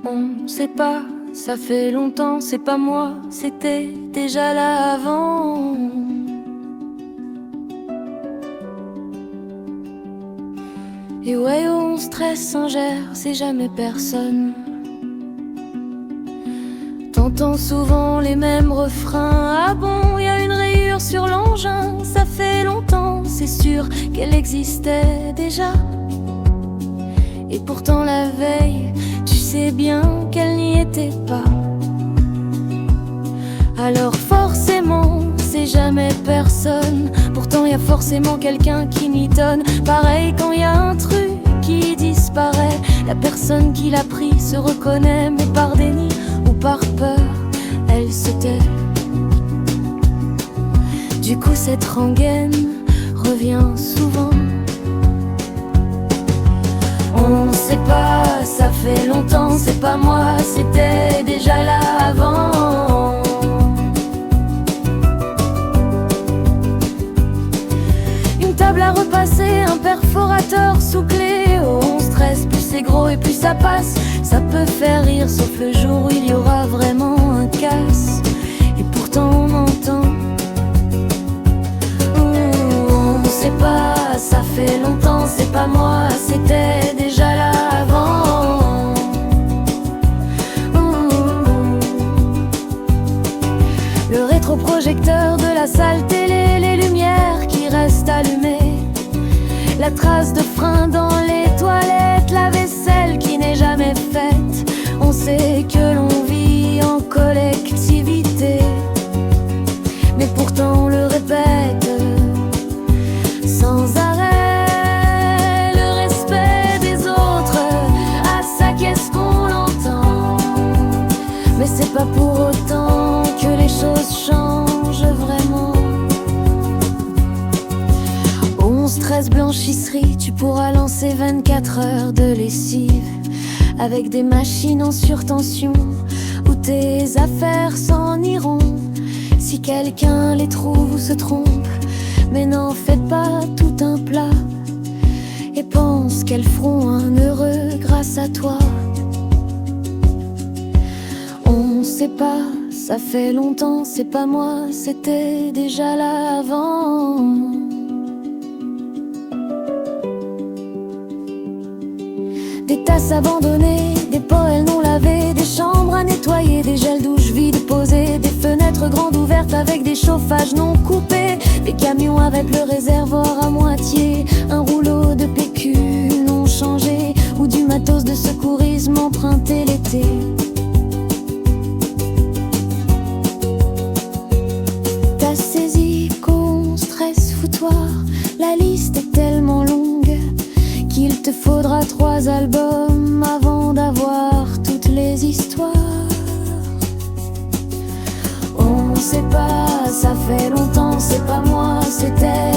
On sait pas, ça fait longtemps, c'est pas moi, c'était déjà là avant. Et ouais, on stresse, on gère, c'est jamais personne. T'entends souvent les mêmes refrains. Ah bon, y a une rayure sur l'engin. Ça fait longtemps, c'est sûr qu'elle existait déjà. Et pourtant la veille, tu sais bien qu'elle n'y était pas. Alors forcément, c'est jamais personne. Pourtant y a forcément quelqu'un qui n'y donne. Pareil quand y a un truc qui disparaît, la personne qui l'a pris se reconnaît, mais par déni ou par peur, elle se tait. Du coup cette rengaine revient souvent. On sait pas, ça fait longtemps, c'est pas moi, c'était déjà là avant. Une table à repasser, un perforateur sous clé. Oh, on stresse, plus c'est gros et plus ça passe. Ça peut faire rire, sauf le jour où il y aura vraiment un casse. Et pourtant on entend. On sait pas, ça fait longtemps, c'est pas moi, c'était déjà là avant. Le rétroprojecteur de la salle télé, les lumières qui restent allumées, la trace de frein dans les toilettes, la vaisselle qui n'est jamais faite. On sait que l'on vit en collectivité, mais pourtant on le répète sans arrêt. Le respect des autres, à ça qu'est-ce qu'on l'entend. Mais c'est pas pour autant que les choses changent vraiment. 13 blanchisseries, tu pourras lancer 24 heures de lessive avec des machines en surtension où tes affaires s'en iront si quelqu'un les trouve ou se trompe. Mais n'en faites pas tout un plat et pense qu'elles feront un heureux grâce à toi. On sait pas, ça fait longtemps, c'est pas moi, c'était déjà là avant. Des tasses abandonnées, des poêles non lavées, des chambres à nettoyer, des gels douche vides posés, des fenêtres grandes ouvertes avec des chauffages non coupés, des camions avec le réservoir à moitié, un rouleau de PQ non changé ou du matos de secourisme emprunté l'été. T'as saisi qu'au stress foutoir, la liste est tellement longue qu'il te faudra 3 albums avant d'avoir toutes les histoires. On sait pas, ça fait longtemps, c'est pas moi, c'était